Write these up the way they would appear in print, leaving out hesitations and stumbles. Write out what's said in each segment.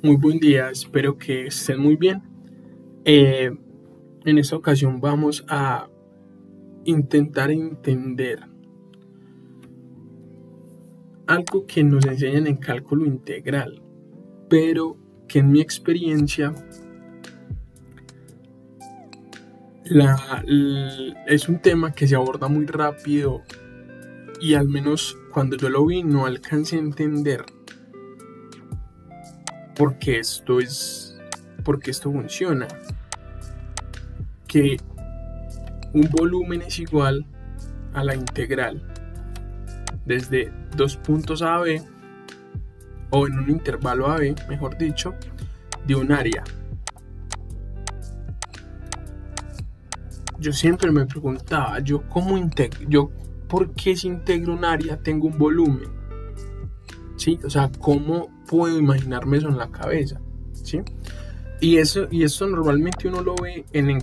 Muy buen día, espero que estén muy bien. Eh, en esta ocasión vamos a intentar entender algo que nos enseñan en cálculo integral, pero que en mi experiencia es un tema que se aborda muy rápido y al menos cuando yo lo vi no alcancé a entender por qué esto funciona. Que un volumen es igual a la integral desde dos puntos A a B, o en un intervalo A B, mejor dicho, de un área. Yo siempre me preguntaba, ¿por qué si integro un área tengo un volumen? ¿Sí? O sea, ¿cómo puedo imaginarme eso en la cabeza? ¿Sí? Y esto normalmente uno lo ve en el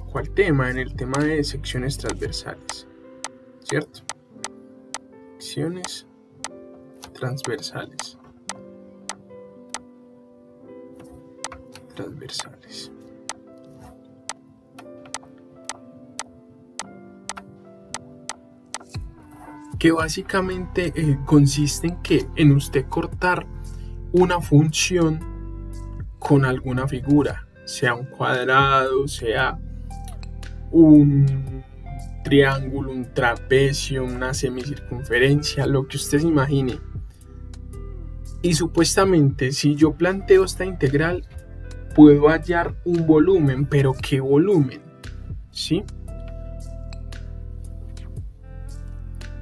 tema de secciones transversales, ¿cierto? Secciones transversales. Que básicamente consiste en usted cortar una función con alguna figura, sea un cuadrado, sea un triángulo, un trapecio, una semicircunferencia, lo que usted se imagine. Y supuestamente, si yo planteo esta integral, puedo hallar un volumen, pero ¿qué volumen? ¿Sí?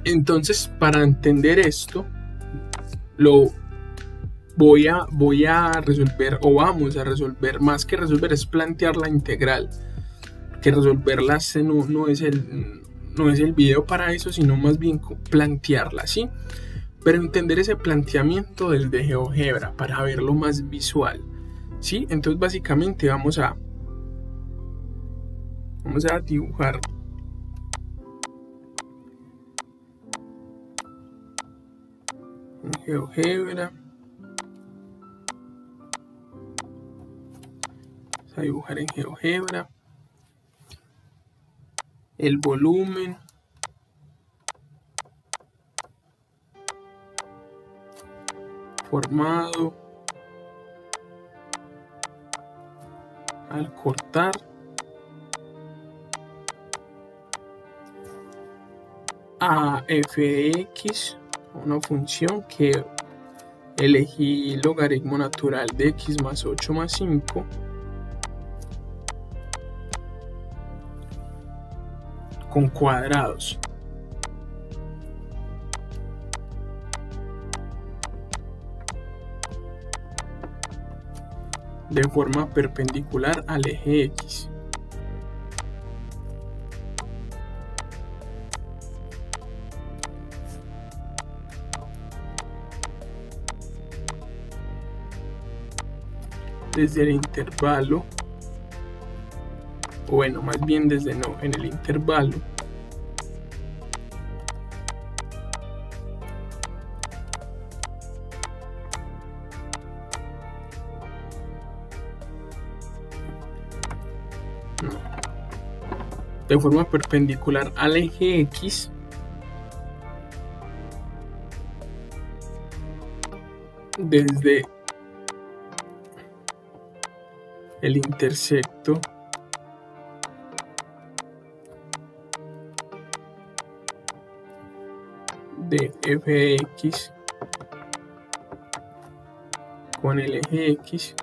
Entonces, para entender esto, lo voy a resolver, o vamos a resolver, más que resolver es plantear la integral, que resolverla no es el video para eso, sino más bien plantearla, ¿sí? Pero entender ese planteamiento desde GeoGebra para verlo más visual, ¿sí? Entonces básicamente vamos a dibujar en GeoGebra. Vamos a dibujar en GeoGebra el volumen formado al cortar a f de x, una función que elegí logaritmo natural de x más 8 más 5 con cuadrados. De forma perpendicular al eje X. Desde el intervalo, o bueno, más bien en el intervalo de forma perpendicular al eje X desde el intersecto de f de x con el eje X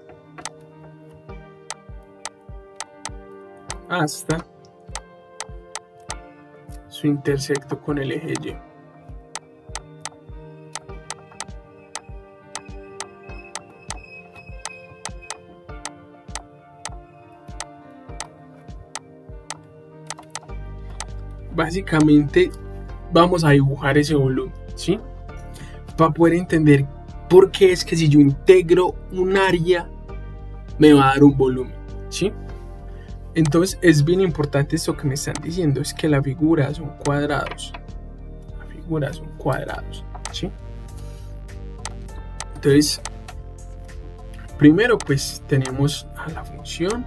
hasta su intersecto con el eje Y. Básicamente vamos a dibujar ese volumen, ¿sí? Para poder entender por qué es que si yo integro un área me va a dar un volumen, ¿sí? Entonces es bien importante esto que me están diciendo, es que las figuras son cuadrados. ¿Sí? Entonces Primero pues tenemos a la función.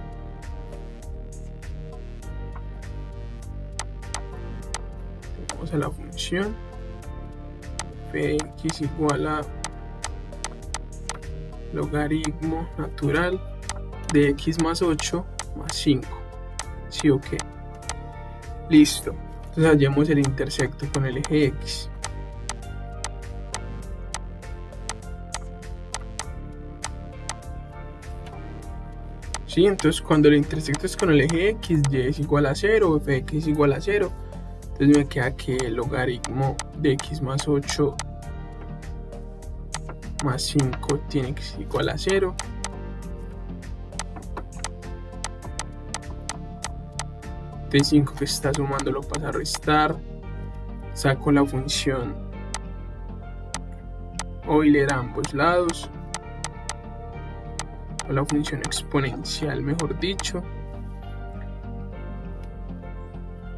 Tenemos a la función fx igual a logaritmo natural de x más 8 más 5. ¿Sí o qué? Listo. Entonces hallemos el intersecto con el eje x. ¿Sí? Entonces cuando el intersecto es con el eje x, y es igual a 0, fx es igual a 0. Entonces me queda que el logaritmo de x más 8 más 5 tiene que ser igual a 0. De 5 que está sumando lo pasa a restar. Saco la función Euler a ambos lados, o la función exponencial mejor dicho.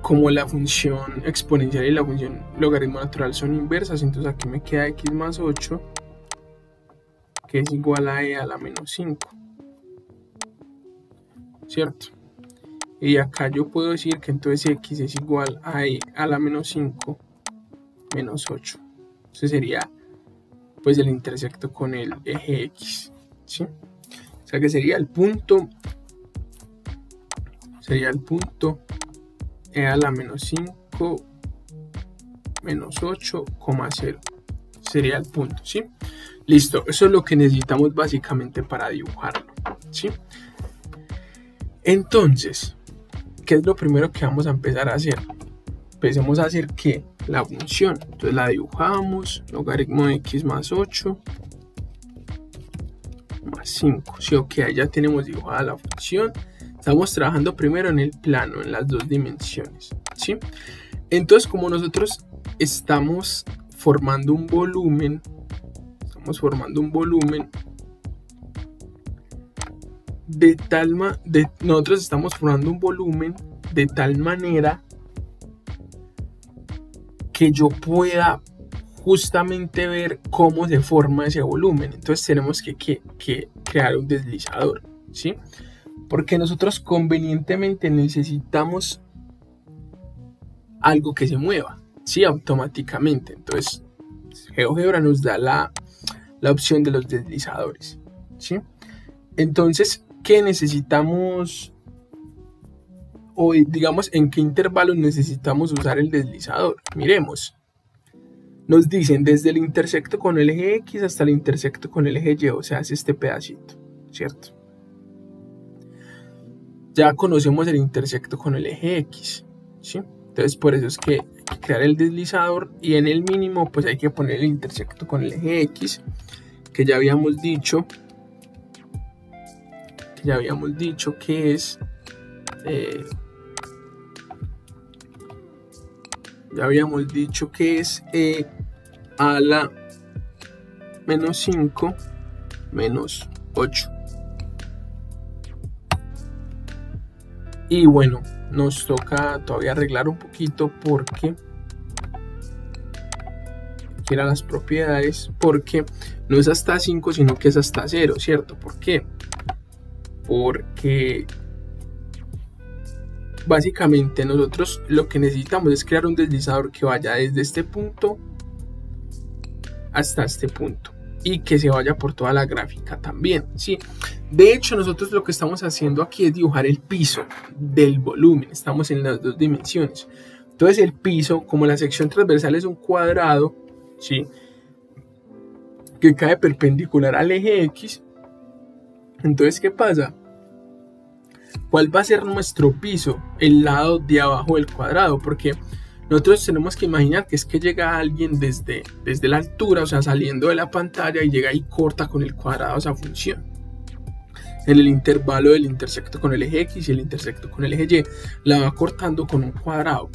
Como la función exponencial y la función logaritmo natural son inversas, entonces aquí me queda x más 8 que es igual a e a la menos 5, ¿cierto? Y acá yo puedo decir que entonces x es igual a e a la menos 5 menos 8. Ese sería pues el intersecto con el eje x, ¿sí? O sea que sería el punto e a la menos 5 menos 8,0. Sería el punto, ¿sí? Listo, eso es lo que necesitamos básicamente para dibujarlo, ¿sí? Entonces, ¿qué es lo primero que vamos a empezar a hacer? Empecemos a hacer que la función, entonces la dibujamos, logaritmo de x más 8 más 5, ¿sí? Ok, ya tenemos dibujada la función. Estamos trabajando primero en el plano, en las dos dimensiones, ¿sí? Entonces, como nosotros estamos formando un volumen, nosotros estamos formando un volumen de tal manera que yo pueda justamente ver cómo se forma ese volumen. Entonces tenemos que crear un deslizador, ¿sí? Porque nosotros convenientemente necesitamos algo que se mueva, ¿sí? Automáticamente. Entonces GeoGebra nos da la opción de los deslizadores, ¿sí? Entonces, ¿qué necesitamos? O digamos, ¿en qué intervalos necesitamos usar el deslizador? Miremos. Nos dicen desde el intersecto con el eje X hasta el intersecto con el eje Y, o sea, es este pedacito, ¿cierto? Ya conocemos el intersecto con el eje X, ¿sí? Entonces por eso es que hay que crear el deslizador, y en el mínimo pues hay que poner el intersecto con el eje X, que ya habíamos dicho que es e a la menos 5 menos 8. Y bueno, nos toca todavía arreglar un poquito porque eran las propiedades, porque no es hasta 5 sino que es hasta 0, ¿cierto? ¿Por qué? Porque básicamente nosotros lo que necesitamos es crear un deslizador que vaya desde este punto hasta este punto y que se vaya por toda la gráfica también, ¿sí? De hecho, nosotros lo que estamos haciendo aquí es dibujar el piso del volumen. Estamos en las dos dimensiones. Entonces el piso, como la sección transversal es un cuadrado, ¿sí?, que cae perpendicular al eje X, entonces ¿qué pasa? ¿Cuál va a ser nuestro piso? El lado de abajo del cuadrado, porque nosotros tenemos que imaginar que es que llega alguien desde la altura, o sea, saliendo de la pantalla, y llega y corta con el cuadrado esa función. En el intervalo del intersecto con el eje X y el intersecto con el eje Y, la va cortando con un cuadrado,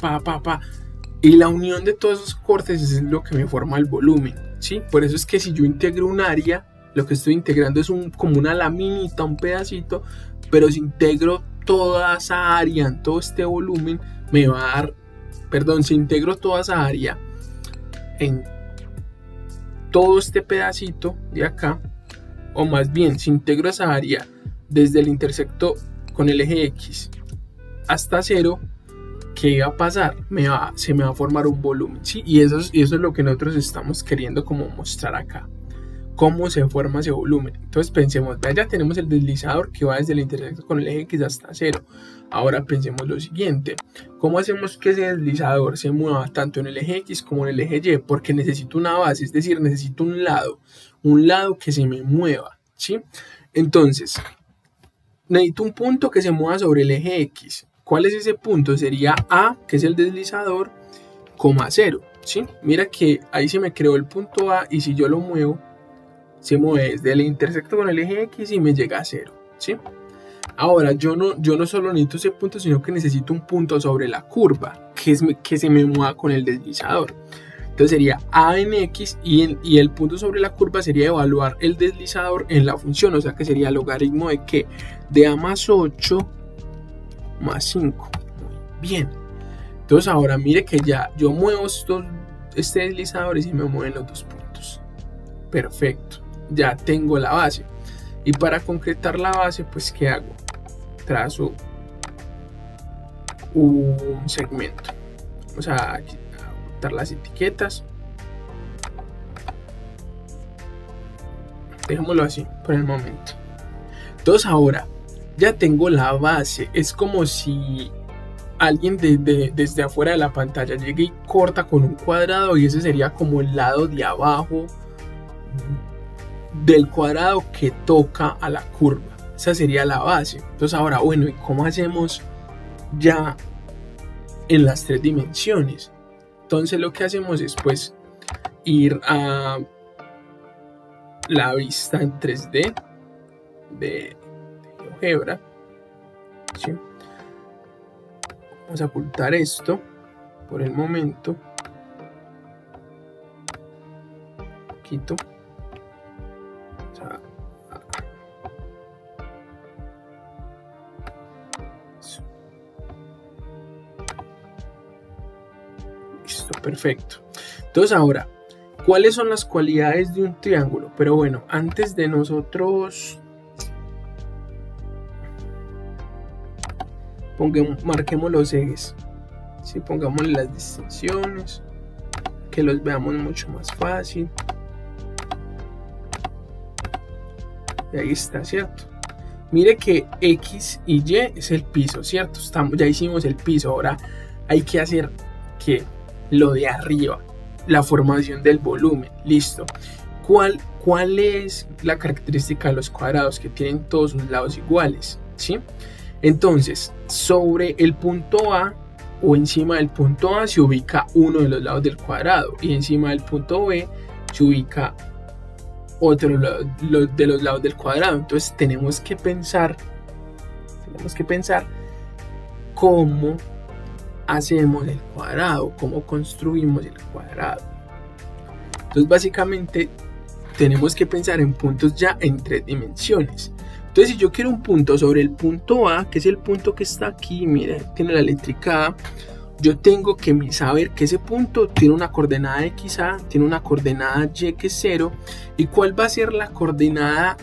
y la unión de todos esos cortes es lo que me forma el volumen, ¿sí? Por eso es que si yo integro un área, lo que estoy integrando es como una laminita, un pedacito, pero si integro toda esa área en todo este volumen, me va a dar, si integro toda esa área en todo este pedacito de acá, o más bien, si integro esa área desde el intersecto con el eje X hasta 0, ¿qué va a pasar? Se me va a formar un volumen, ¿sí? Y eso es lo que nosotros estamos queriendo como mostrar acá. Cómo se forma ese volumen. Entonces pensemos, ya tenemos el deslizador que va desde el intersecto con el eje X hasta 0. Ahora pensemos lo siguiente: ¿cómo hacemos que ese deslizador se mueva tanto en el eje X como en el eje Y? Porque necesito una base, es decir, necesito un lado que se me mueva, ¿sí? Entonces, necesito un punto que se mueva sobre el eje X. ¿Cuál es ese punto? Sería A, que es el deslizador, 0, ¿sí? Mira que ahí se me creó el punto A, y si yo lo muevo, se mueve desde el intersecto con el eje X y me llega a 0, ¿sí? Ahora, yo no solo necesito ese punto, sino que necesito un punto sobre la curva, que se me mueva con el deslizador. Entonces sería A en X, y el punto sobre la curva sería evaluar el deslizador en la función, o sea que sería logaritmo de ¿qué? De A más 8 más 5. Muy bien. Entonces ahora mire que ya yo muevo este deslizador y se me mueven los dos puntos. Perfecto. Ya tengo la base, y para concretar la base, pues ¿qué hago? Trazo un segmento. Vamos a quitar las etiquetas, dejémoslo así por el momento. Entonces ahora ya tengo la base. Es como si alguien desde afuera de la pantalla llegue y corta con un cuadrado, y ese sería como el lado de abajo del cuadrado que toca a la curva. Esa sería la base. Entonces ahora, bueno, ¿y cómo hacemos ya en las 3 dimensiones? Entonces lo que hacemos es pues ir a la vista en 3D de GeoGebra, ¿sí? Vamos a ocultar esto por el momento, un poquito. Listo, perfecto. Entonces ahora, ¿cuáles son las cualidades de un triángulo? Pero bueno, antes de nosotros marquemos los ejes, ¿sí? Pongámosle las distinciones, que los veamos mucho más fácil. Y ahí está, ¿cierto? Mire que X y Y es el piso, ¿cierto? Ya hicimos el piso. Ahora hay que hacer que lo de arriba, la formación del volumen. Listo. ¿Cuál es la característica de los cuadrados? Que tienen todos sus lados iguales, ¿sí? Entonces, sobre el punto A o encima del punto A se ubica uno de los lados del cuadrado, y encima del punto B se ubica otro de los lados del cuadrado. Entonces tenemos que pensar cómo hacemos el cuadrado, cómo construimos el cuadrado. Entonces básicamente tenemos que pensar en puntos ya en 3 dimensiones. Entonces si yo quiero un punto sobre el punto A, que es el punto que está aquí, mira, tiene la letra A, yo tengo que saber que ese punto tiene una coordenada XA, tiene una coordenada Y que es 0, y cuál va a ser la coordenada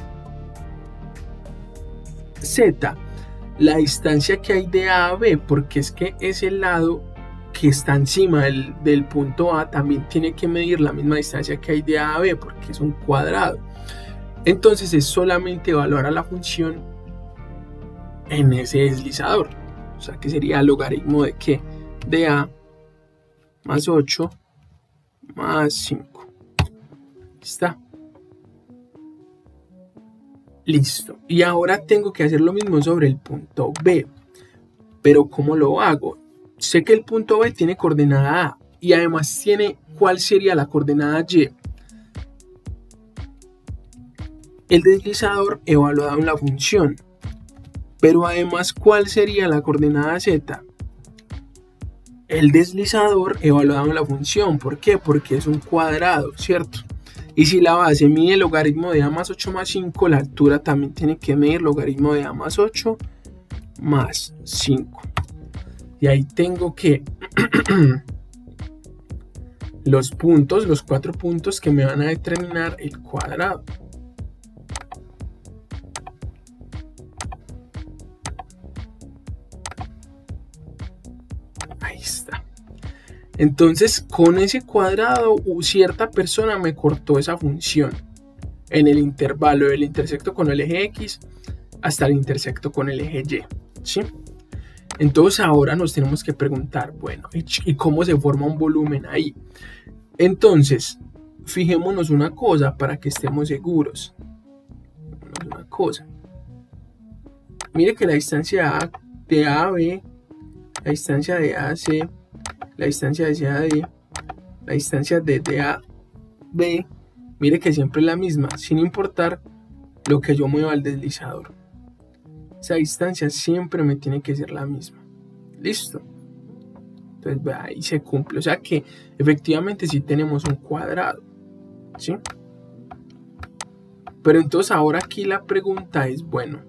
Z, la distancia que hay de A a B, porque es que ese lado que está encima del punto A también tiene que medir la misma distancia que hay de A a B, porque es un cuadrado. Entonces es solamente evaluar a la función en ese deslizador, o sea que sería logaritmo de ¿qué? De A más 8 más 5. ¿Está? Listo. Y ahora tengo que hacer lo mismo sobre el punto B. Pero ¿cómo lo hago? Sé que el punto B tiene coordenada A, y además tiene ¿cuál sería la coordenada Y? El deslizador evaluado en la función. Pero además, ¿cuál sería la coordenada Z? El deslizador evaluado en la función. ¿Por qué? Porque es un cuadrado, ¿cierto? Y si la base mide logaritmo de A más 8 más 5, la altura también tiene que medir logaritmo de A más 8 más 5. Y ahí tengo que los 4 puntos que me van a determinar el cuadrado. Ahí está. Entonces, con ese cuadrado, cierta persona me cortó esa función en el intervalo del intersecto con el eje X hasta el intersecto con el eje Y, ¿sí? Entonces ahora nos tenemos que preguntar, bueno, ¿y cómo se forma un volumen ahí? Entonces, fijémonos una cosa para que estemos seguros. Una cosa. Mire que la distancia de A a B, la distancia de A a C, la distancia de C a D, la distancia de D a B, mire que siempre es la misma, sin importar lo que yo mueva al deslizador. Esa distancia siempre me tiene que ser la misma. ¿Listo? Entonces ahí se cumple. O sea que efectivamente sí tenemos un cuadrado, ¿sí? Pero entonces ahora aquí la pregunta es, bueno,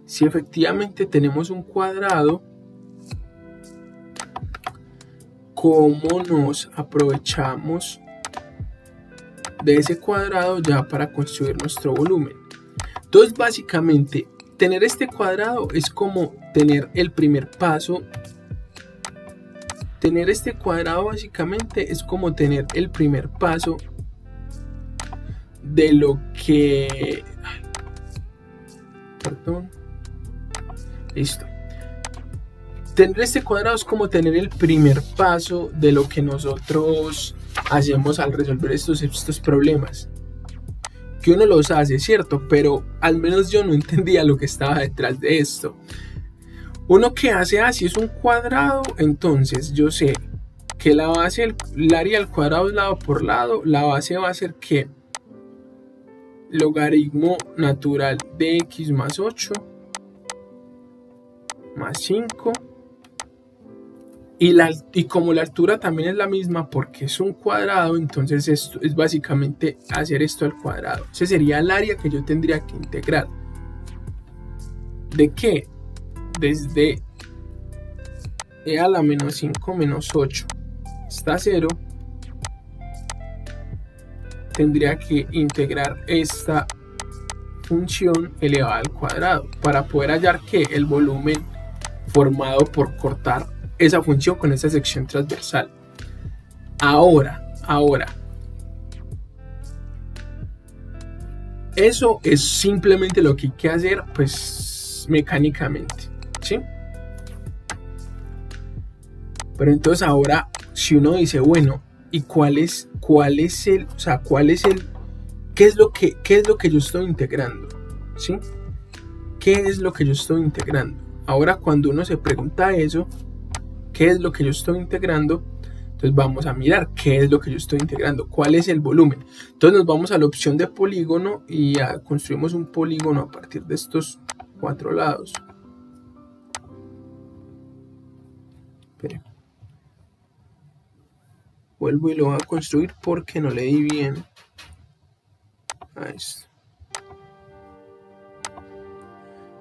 si efectivamente tenemos un cuadrado, ¿cómo nos aprovechamos de ese cuadrado ya para construir nuestro volumen? Entonces básicamente tener este cuadrado es como tener el primer paso. Tener este cuadrado básicamente es como tener el primer paso de lo que... Perdón. Listo. Tener este cuadrado es como tener el primer paso de lo que nosotros hacemos al resolver estos problemas. Que uno los hace, ¿cierto? Pero al menos yo no entendía lo que estaba detrás de esto. Uno que hace así es un cuadrado, entonces yo sé que la base, el área del cuadrado es lado por lado, la base va a ser que logaritmo natural de x más 8 más 5 y como la altura también es la misma porque es un cuadrado, entonces esto es básicamente hacer esto al cuadrado. Ese sería el área que yo tendría que integrar. ¿De qué? Desde e a la menos 5 menos 8 hasta 0 tendría que integrar esta función elevada al cuadrado para poder hallar que el volumen formado por cortar esa función con esa sección transversal. Ahora eso es simplemente lo que hay que hacer pues mecánicamente, ¿sí? Pero entonces ahora si uno dice, bueno, ¿y qué es lo que yo estoy integrando? ¿Sí? ¿Qué es lo que yo estoy integrando? Ahora cuando uno se pregunta eso, ¿qué es lo que yo estoy integrando? Entonces vamos a mirar qué es lo que yo estoy integrando, cuál es el volumen. Entonces nos vamos a la opción de polígono y construimos un polígono a partir de estos 4 lados. Espere. Vuelvo y lo voy a construir porque no le di bien a esto.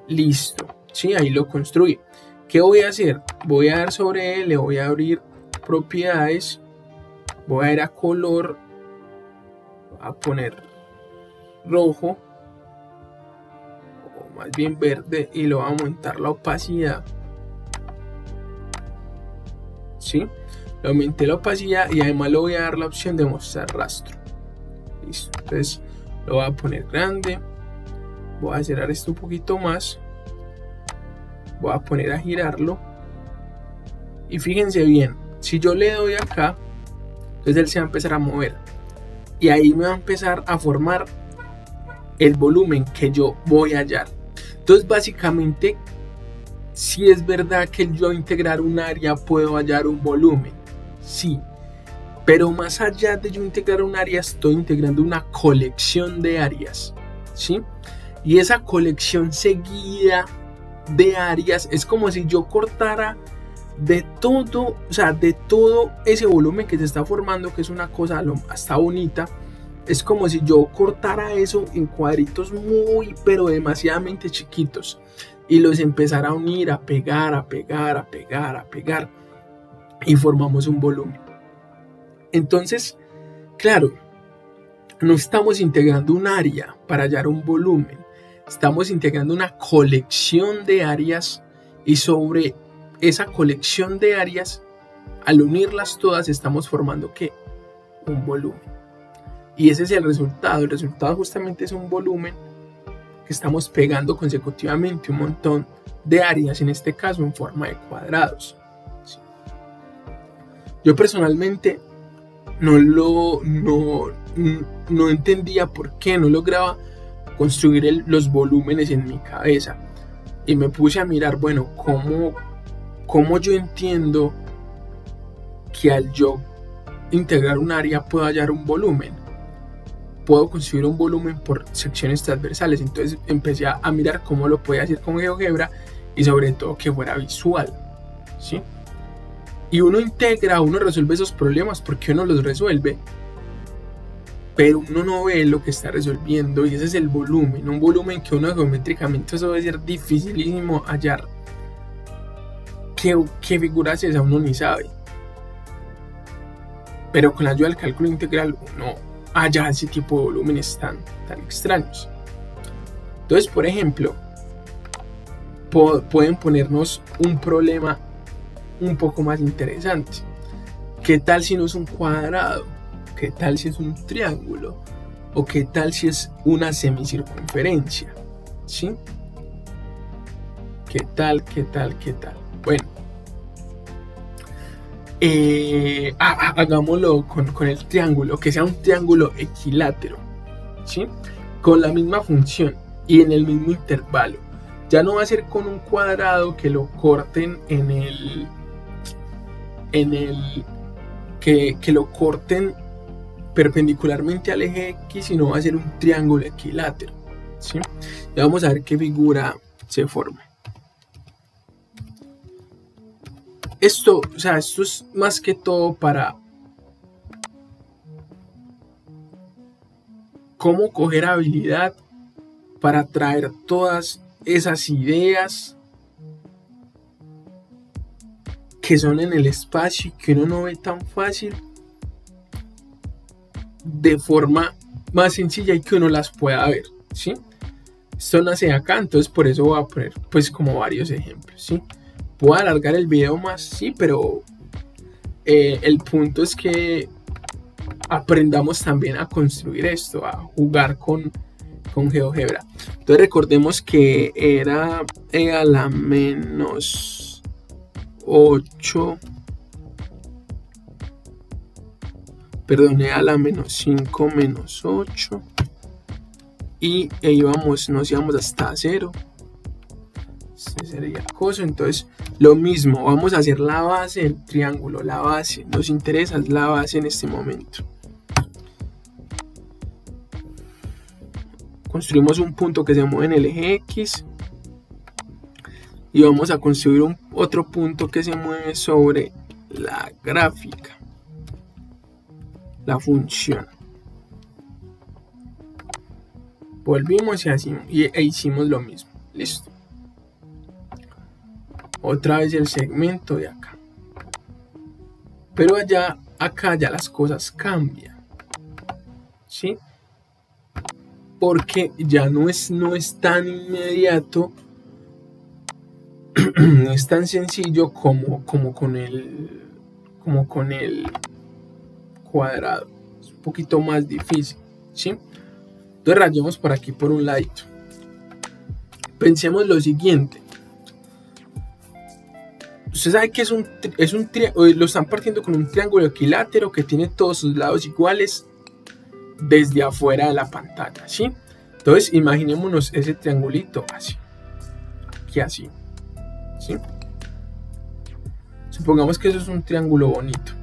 Listo, sí, ahí lo construí. ¿Qué voy a hacer? Voy a dar sobre él, le voy a abrir propiedades, voy a ir a color, a poner rojo o más bien verde y lo voy a aumentar la opacidad. ¿Sí? Le aumenté la opacidad y además le voy a dar la opción de mostrar rastro. Listo, entonces lo voy a poner grande, voy a cerrar esto un poquito más, voy a poner a girarlo y fíjense bien, si yo le doy acá, entonces él se va a empezar a mover y ahí me va a empezar a formar el volumen que yo voy a hallar. Entonces básicamente si es verdad que yo integrar un área puedo hallar un volumen, sí, pero más allá de yo integrar un área estoy integrando una colección de áreas, ¿sí? Y esa colección seguida de áreas es como si yo cortara de todo, o sea, de todo ese volumen que se está formando, que es una cosa hasta bonita. Es como si yo cortara eso en cuadritos muy, pero demasiadamente chiquitos y los empezara a unir, a pegar, a pegar, a pegar, a pegar y formamos un volumen. Entonces, claro, no estamos integrando un área para hallar un volumen, estamos integrando una colección de áreas y sobre esa colección de áreas, al unirlas todas, estamos formando ¿qué? Un volumen. Y ese es el resultado. El resultado justamente es un volumen que estamos pegando consecutivamente un montón de áreas, en este caso en forma de cuadrados. ¿Sí? Yo personalmente no entendía por qué no lograba construir los volúmenes en mi cabeza, y me puse a mirar, bueno, cómo yo entiendo que al yo integrar un área puedo hallar un volumen, puedo construir un volumen por secciones transversales. Entonces empecé a mirar cómo lo podía hacer con GeoGebra, y sobre todo que fuera visual, ¿sí? Y uno integra, uno resuelve esos problemas porque uno los resuelve, pero uno no ve lo que está resolviendo, y ese es el volumen. Un volumen que uno geométricamente, eso debe ser dificilísimo hallar. ¿Qué figura es esa? Uno ni sabe. Pero con la ayuda del cálculo integral uno halla ese tipo de volúmenes tan extraños. Entonces, por ejemplo, pueden ponernos un problema un poco más interesante. ¿Qué tal si no es un cuadrado? ¿Qué tal si es un triángulo? ¿O qué tal si es una semicircunferencia? ¿Sí? ¿Qué tal? Bueno, hagámoslo con el triángulo, que sea un triángulo equilátero, ¿sí? Con la misma función y en el mismo intervalo. Ya no va a ser con un cuadrado que lo corten que lo corten perpendicularmente al eje X, sino va a ser un triángulo equilátero, ¿sí? Ya vamos a ver qué figura se forma. Esto es más que todo para cómo coger habilidad para traer todas esas ideas que son en el espacio y que uno no ve tan fácil, de forma más sencilla y que uno las pueda ver, ¿sí? Esto nace acá, entonces por eso voy a poner pues como varios ejemplos, ¿sí? Puedo alargar el video más, sí, pero el punto es que aprendamos también a construir esto, a jugar con GeoGebra. Entonces recordemos que era e a la menos 8, perdón, e a la menos 5 menos 8, y nos íbamos hasta 0. Este sería el coso. Entonces lo mismo, vamos a hacer la base del triángulo. La base, nos interesa la base en este momento. Construimos un punto que se mueve en el eje X y vamos a construir otro punto que se mueve sobre la gráfica, la función. Volvimos e hicimos lo mismo. Listo. Otra vez el segmento de acá. Pero acá ya las cosas cambian, ¿sí? Porque ya no es tan inmediato, no es tan sencillo como con el cuadrado. Es un poquito más difícil, ¿sí? Entonces rayemos por aquí por un ladito. Pensemos lo siguiente. Usted sabe que lo están partiendo con un triángulo equilátero que tiene todos sus lados iguales desde afuera de la pantalla, ¿sí? Entonces imaginémonos ese triangulito así, aquí así, ¿sí? Supongamos que eso es un triángulo bonito.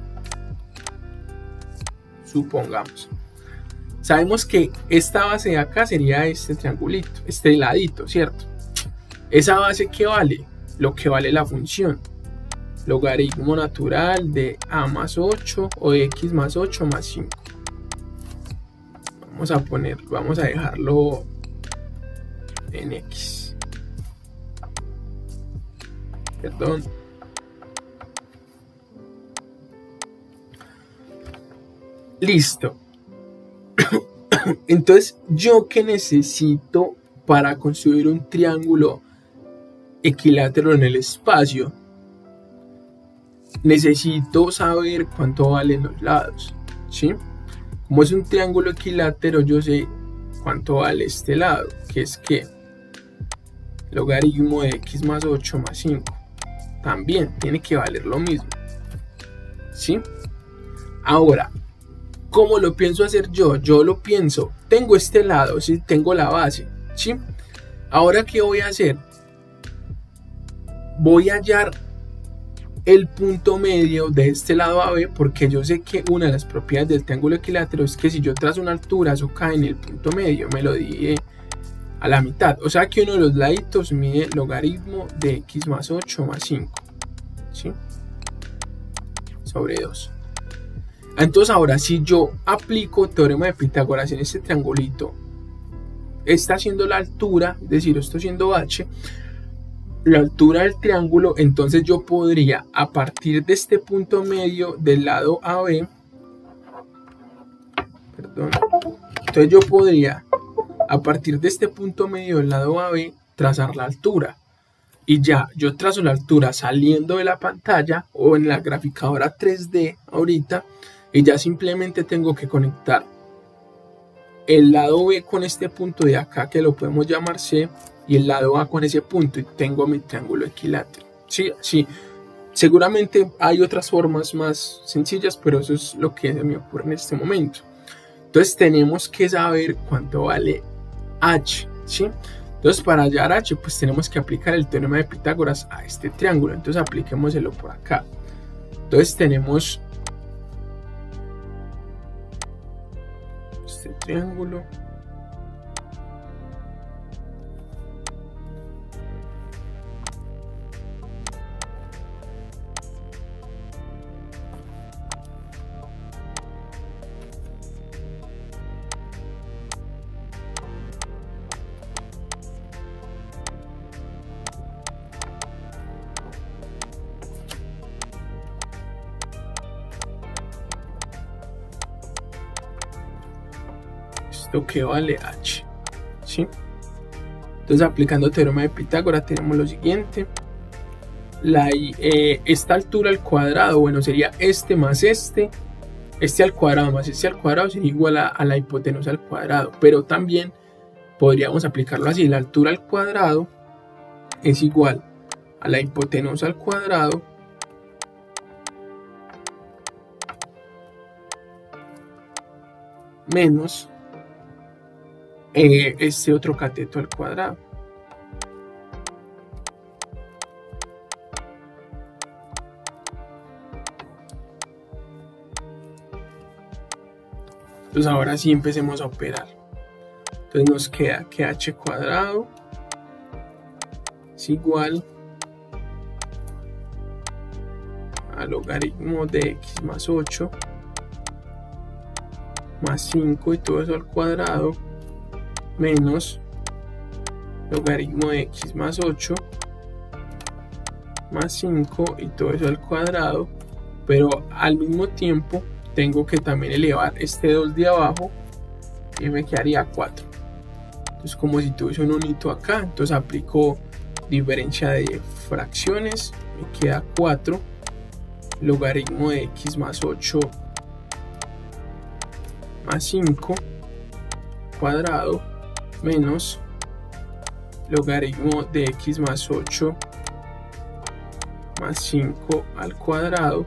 Supongamos. Sabemos que esta base de acá sería este triangulito, este ladito, ¿cierto? Esa base, ¿qué vale? Lo que vale la función. Logaritmo natural de a más 8 o de x más 8 más 5. Vamos a dejarlo en x. Perdón. Listo. Entonces, ¿yo qué necesito para construir un triángulo equilátero en el espacio? necesito saber cuánto valen los lados, ¿sí? Como es un triángulo equilátero, yo sé cuánto vale este lado, que es que logaritmo de x más 8 más 5 también tiene que valer lo mismo, ¿sí? Ahora, ¿cómo lo pienso hacer yo? Yo lo pienso, tengo este lado, ¿sí? Tengo la base, ¿sí? Ahora, ¿qué voy a hacer? Voy a hallar el punto medio de este lado AB, porque yo sé que una de las propiedades del triángulo equilátero es que si yo trazo una altura, eso cae en el punto medio, me lo divide a la mitad, o sea que uno de los laditos mide logaritmo de x más 8 más 5, ¿sí? Sobre 2. Entonces ahora, si yo aplico teorema de Pitágoras en este triangulito, está haciendo la altura, es decir, esto siendo h, la altura del triángulo, entonces yo podría, a partir de este punto medio del lado AB, entonces yo podría, a partir de este punto medio del lado AB, trazar la altura. Y ya, yo trazo la altura saliendo de la pantalla o en la graficadora 3D ahorita, y ya simplemente tengo que conectar el lado B con este punto de acá, que lo podemos llamar C, y el lado A con ese punto, y tengo mi triángulo equilátero. Sí, sí. Seguramente hay otras formas más sencillas, pero eso es lo que se me ocurre en este momento. Entonces tenemos que saber cuánto vale h, ¿sí? Entonces para hallar h, pues tenemos que aplicar el teorema de Pitágoras a este triángulo. Entonces apliquémoselo por acá. Entonces tenemos este triángulo. Esto que vale h, ¿sí? Entonces aplicando teorema de Pitágoras tenemos lo siguiente. Esta altura al cuadrado, bueno, sería este más este al cuadrado más este al cuadrado sería igual a la hipotenusa al cuadrado, pero también podríamos aplicarlo así: la altura al cuadrado es igual a la hipotenusa al cuadrado menos este otro cateto al cuadrado. Entonces ahora sí empecemos a operar. Entonces nos queda que h cuadrado es igual a logaritmo de x más 8 más 5 y todo eso al cuadrado menos logaritmo de x más 8 más 5 y todo eso al cuadrado, pero al mismo tiempo tengo que también elevar este 2 de abajo y me quedaría 4. Entonces, como si tuviese un unito acá, entonces aplico diferencia de fracciones, me queda 4 logaritmo de x más 8 más 5 cuadrado menos logaritmo de x más 8 más 5 al cuadrado,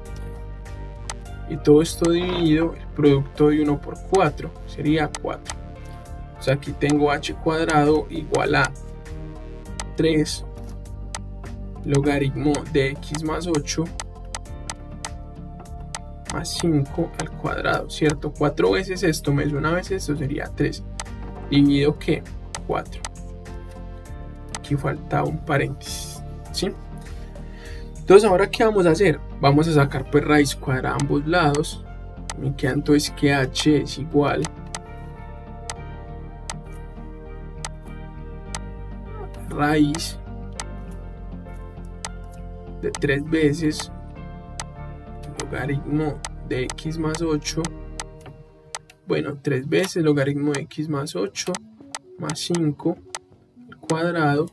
y todo esto dividido, el producto de 1 por 4 sería 4. O sea, aquí tengo h cuadrado igual a 3 logaritmo de x más 8 más 5 al cuadrado, ¿cierto? 4 veces esto más una vez esto sería 3, dividido que 4. Aquí falta un paréntesis, ¿sí? Entonces ahora, ¿qué vamos a hacer? Vamos a sacar pues raíz cuadrada a ambos lados. Me queda entonces que h es igual a raíz de 3 veces logaritmo de x más 8, bueno, 3 veces logaritmo de x más 8 más 5 al cuadrado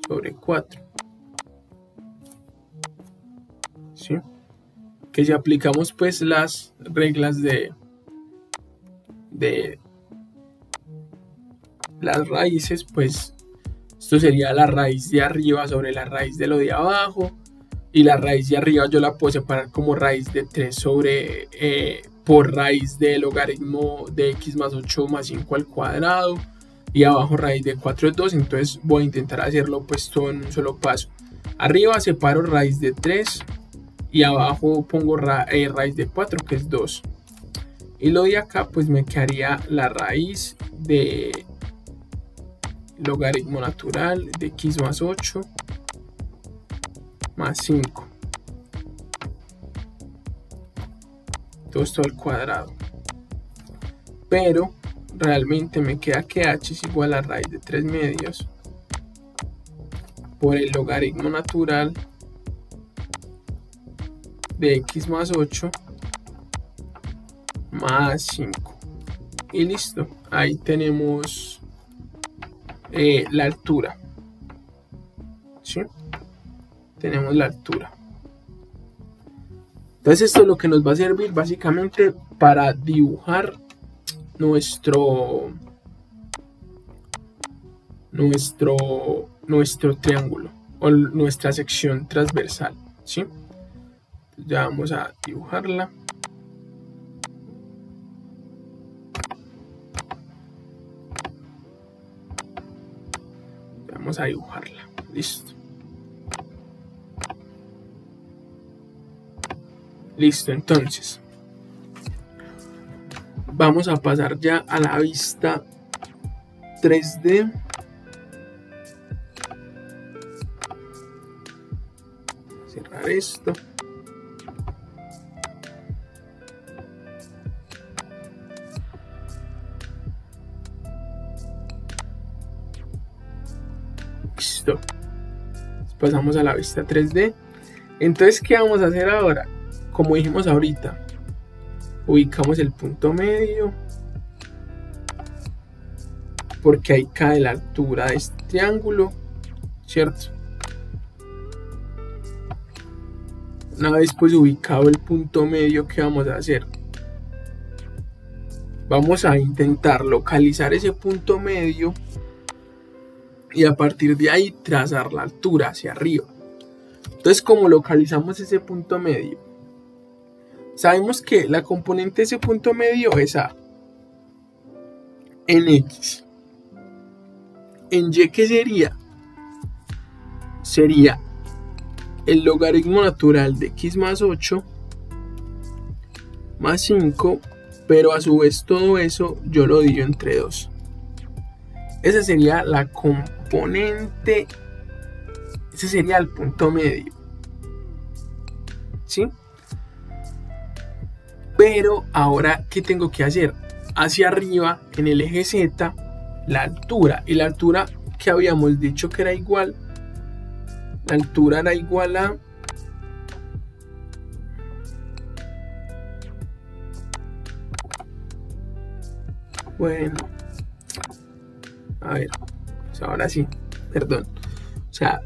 sobre 4, ¿sí? que si aplicamos pues las reglas de las raíces, pues esto sería la raíz de arriba sobre la raíz de lo de abajo, y la raíz de arriba yo la puedo separar como raíz de 3 sobre por raíz del logaritmo de x más 8 más 5 al cuadrado, y abajo raíz de 4 es 2. Entonces voy a intentar hacerlo pues todo en un solo paso. Arriba separo raíz de 3 y abajo pongo raíz de 4, que es 2, y lo de acá pues me quedaría la raíz de logaritmo natural de x más 8 más 5, todo esto al cuadrado. Pero realmente me queda que h es igual a raíz de 3 medios por el logaritmo natural de x más 8 más 5. Y listo, ahí tenemos la altura. ¿Sí? Tenemos la altura. Entonces esto es lo que nos va a servir básicamente para dibujar nuestro triángulo o nuestra sección transversal, ¿sí? Ya vamos a dibujarla. Vamos a dibujarla. Listo. Listo, entonces vamos a pasar ya a la vista 3D. Cerrar esto. Listo. Pasamos a la vista 3D. Entonces, ¿qué vamos a hacer ahora? Como dijimos ahorita, ubicamos el punto medio, porque ahí cae la altura de este triángulo, ¿cierto? Una vez pues ubicado el punto medio, ¿qué vamos a hacer? Vamos a intentar localizar ese punto medio y a partir de ahí trazar la altura hacia arriba. Entonces, ¿cómo localizamos ese punto medio? Sabemos que la componente de ese punto medio es A. En X. En Y, ¿qué sería? Sería el logaritmo natural de x más 8 más 5, pero a su vez todo eso yo lo divido entre 2. Esa sería la componente, ese sería el punto medio, ¿sí? Pero ahora, ¿qué tengo que hacer? Hacia arriba, en el eje Z, la altura. Y la altura que habíamos dicho que era igual, la altura era igual a bueno, a ver, pues ahora sí, perdón. O sea,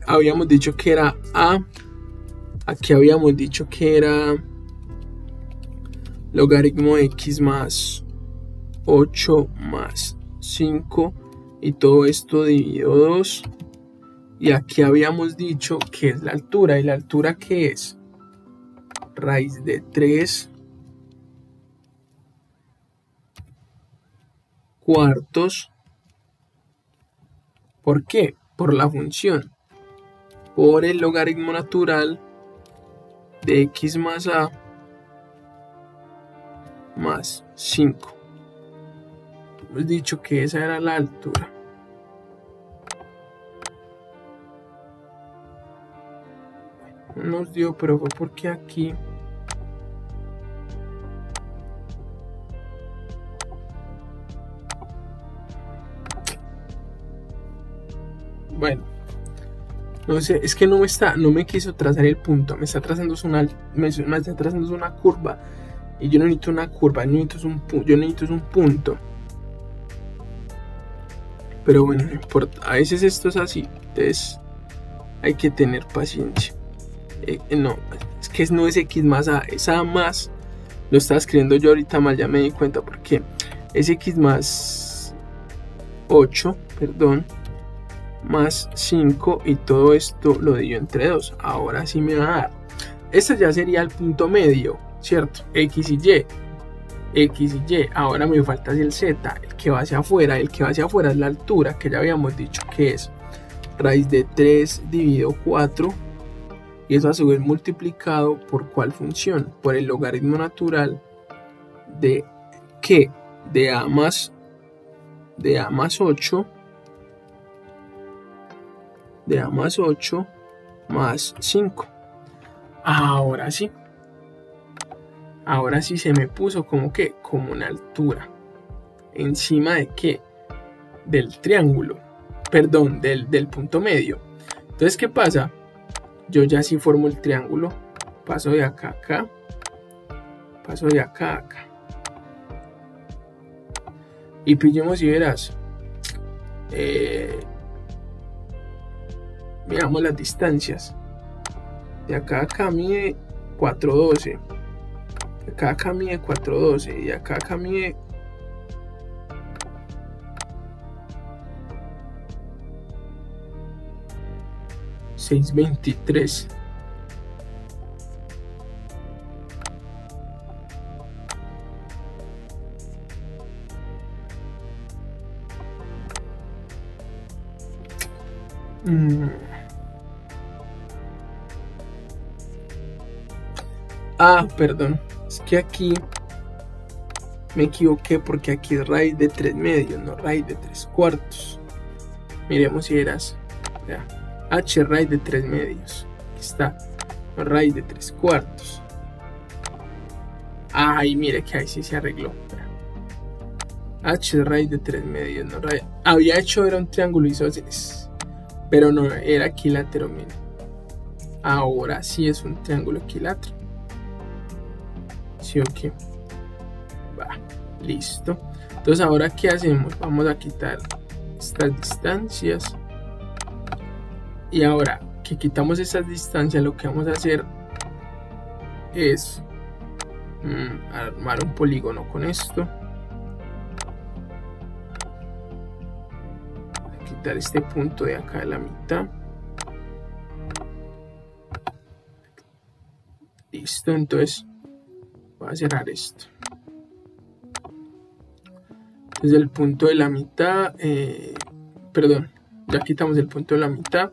habíamos dicho que era A, aquí habíamos dicho que era logaritmo de x más 8 más 5 y todo esto dividido 2, y aquí habíamos dicho que es la altura, y la altura que es raíz de 3 cuartos. ¿Por qué? Por la función, por el logaritmo natural de x más a más 5. Hemos dicho que esa era la altura. No nos dio, pero fue porque aquí bueno, no sé, es que no me quiso trazar el punto, me está trazando una curva, y yo no necesito una curva, yo necesito un punto. Pero bueno, no importa, a veces esto es así, entonces hay que tener paciencia. No, es que no es x más a, es a más, lo estaba escribiendo yo ahorita mal, ya me di cuenta porque es x más 8, perdón, más 5 y todo esto lo divido entre 2. Ahora sí me va a dar. Este ya sería el punto medio, ¿cierto? X y Y. X y Y. Ahora me falta el Z, el que va hacia afuera. El que va hacia afuera es la altura, que ya habíamos dicho que es raíz de 3 dividido 4. Y eso a su vez multiplicado por ¿cuál función? Por el logaritmo natural de ¿qué? De a más 8. De a más 8 más 5. Ahora sí se me puso como que, como una altura. ¿Encima de qué? Del triángulo. Perdón, del punto medio. Entonces, ¿qué pasa? Yo ya sí formo el triángulo. Paso de acá a acá. Paso de acá a acá. Y pillemos y verás. Miramos las distancias. De acá a acá mide 412. De acá a acá mide 412. Y de acá a acá mide 623. Perdón, es que aquí me equivoqué porque aquí es raíz de 3 medios, no raíz de 3 cuartos. Miremos si eras, ya, h raíz de 3 medios, aquí está, no, raíz de 3 cuartos. Ay, mire que ahí sí se arregló. H raíz de 3 medios, no raíz. Había hecho, era un triángulo isósceles, pero no era equilátero, mire. Ahora sí es un triángulo equilátero. Sí, ok. Va, listo. Entonces, ahora, ¿qué hacemos? Vamos a quitar estas distancias. Y ahora que quitamos esas distancias, lo que vamos a hacer es armar un polígono con esto. Quitar este punto de acá de la mitad. Listo, entonces voy a cerrar esto. Entonces el punto de la mitad, perdón, ya quitamos el punto de la mitad.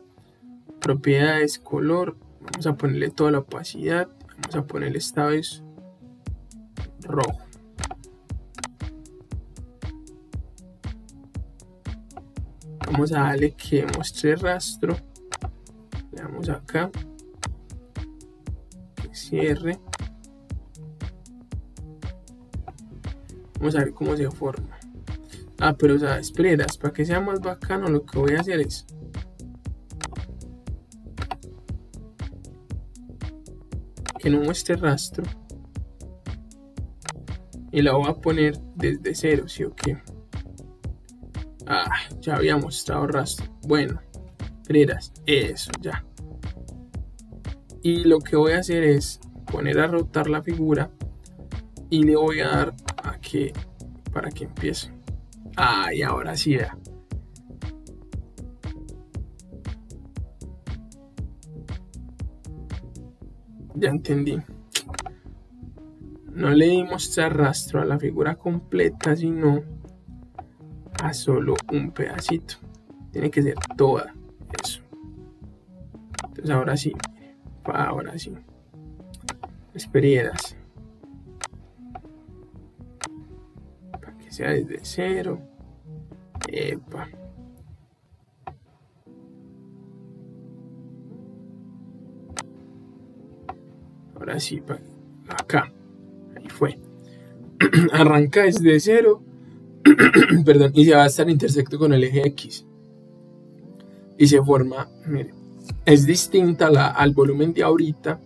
Propiedades, color, vamos a ponerle toda la opacidad, vamos a ponerle esta vez rojo. Vamos a darle que muestre rastro, le damos acá, que cierre. Vamos a ver cómo se forma. Pero o sea, esperas, para que sea más bacano, lo que voy a hacer es que no muestre rastro y la voy a poner desde cero, ¿sí o qué? Ya había mostrado rastro. Bueno, esperas, eso ya. Y lo que voy a hacer es poner a rotar la figura y le voy a dar a que para que empiece. Y ahora sí, vea. Ya entendí. No le di mostrar rastro a la figura completa, sino a solo un pedacito. Tiene que ser toda. Eso. Entonces ahora sí. Ahora sí. Esperieras. Para que sea desde cero. Epa. Ahora sí, acá. Ahí fue. Arranca desde cero. Perdón, y se va a estar intersecto con el eje X. Y se forma, mire, es distinta al volumen de ahorita,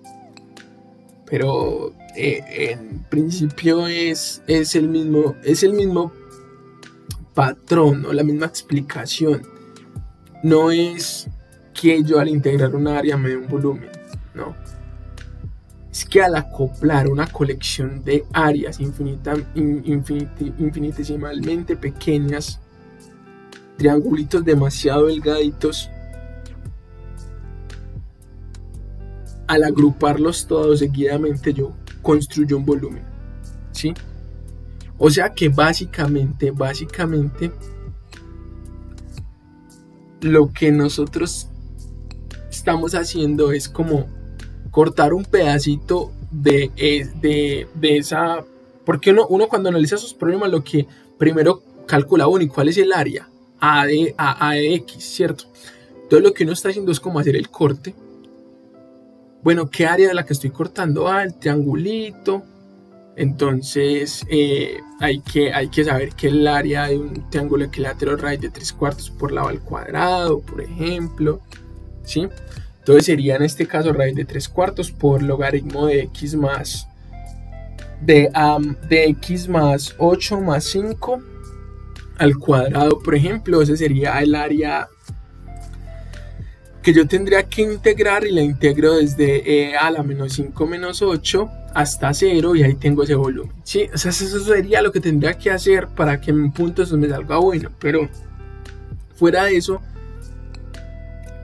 pero en principio es el mismo patrón o la misma explicación. No es que yo al integrar un área me dé un volumen, no. es que al acoplar una colección de áreas infinitesimalmente pequeñas, triangulitos demasiado delgaditos, al agruparlos todos seguidamente yo construyo un volumen, ¿sí? O sea que básicamente lo que nosotros estamos haciendo es como cortar un pedacito de esa, porque uno cuando analiza sus problemas lo que primero calcula, ¿y cuál es el área? A de X, ¿cierto? Entonces lo que uno está haciendo es como hacer el corte. Bueno, ¿qué área de la que estoy cortando? El triangulito. Entonces hay que saber que el área de un triángulo equilátero raíz de 3/4 por lado al cuadrado, por ejemplo, ¿sí? Entonces sería en este caso raíz de 3/4 por logaritmo de x más de x más 8 más 5 al cuadrado, por ejemplo. Ese sería el área que yo tendría que integrar, y la integro desde a la menos 5 menos 8 hasta 0, y ahí tengo ese volumen, ¿sí? O sea, eso sería lo que tendría que hacer para que en puntos me salga bueno, pero fuera de eso,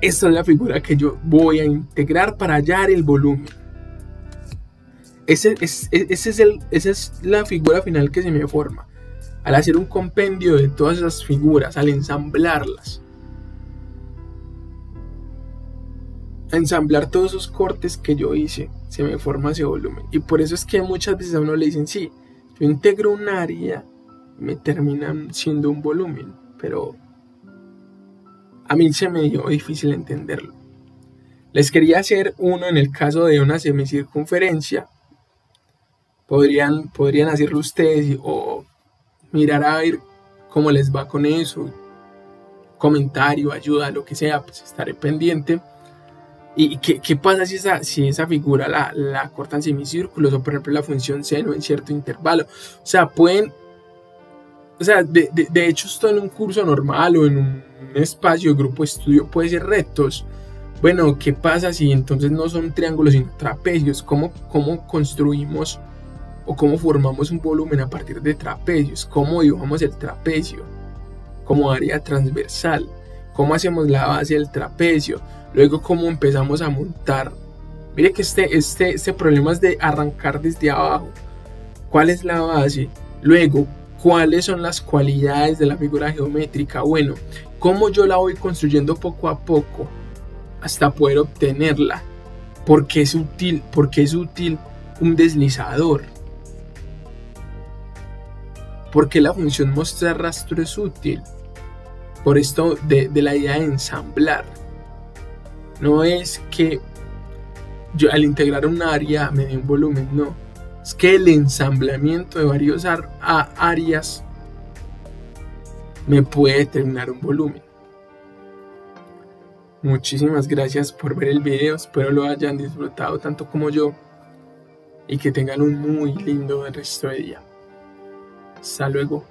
esta es la figura que yo voy a integrar para hallar el volumen. Esa es la figura final que se me forma al hacer un compendio de todas esas figuras, al ensamblarlas. A ensamblar todos esos cortes que yo hice, se me forma ese volumen. Y por eso es que muchas veces a uno le dicen, sí, yo integro un área, me terminan siendo un volumen, pero a mí se me dio difícil entenderlo. Les quería hacer uno en el caso de una semicircunferencia. Podrían hacerlo ustedes o mirar a ver cómo les va con eso. Comentario, ayuda, lo que sea, pues estaré pendiente. ¿Y qué pasa si esa figura la cortan semicírculos, o por ejemplo la función seno en cierto intervalo? O sea, de hecho esto en un curso normal o en un espacio de grupo de estudio puede ser rectos. Bueno, ¿qué pasa si entonces no son triángulos sino trapecios? ¿Cómo construimos o cómo formamos un volumen a partir de trapecios? ¿Cómo dibujamos el trapecio como área transversal? ¿Cómo hacemos la base del trapecio? Luego, ¿cómo empezamos a montar? Mire que este problema es de arrancar desde abajo. ¿Cuál es la base? Luego, ¿cuáles son las cualidades de la figura geométrica? Bueno, ¿cómo yo la voy construyendo poco a poco hasta poder obtenerla? ¿Por qué es útil un deslizador? ¿Por qué la función mostrar rastro es útil? Por esto de la idea de ensamblar. No es que yo al integrar un área me dé un volumen, no. Es que el ensamblamiento de varios áreas me puede determinar un volumen. Muchísimas gracias por ver el video. Espero lo hayan disfrutado tanto como yo. Y que tengan un muy lindo resto de día. Hasta luego.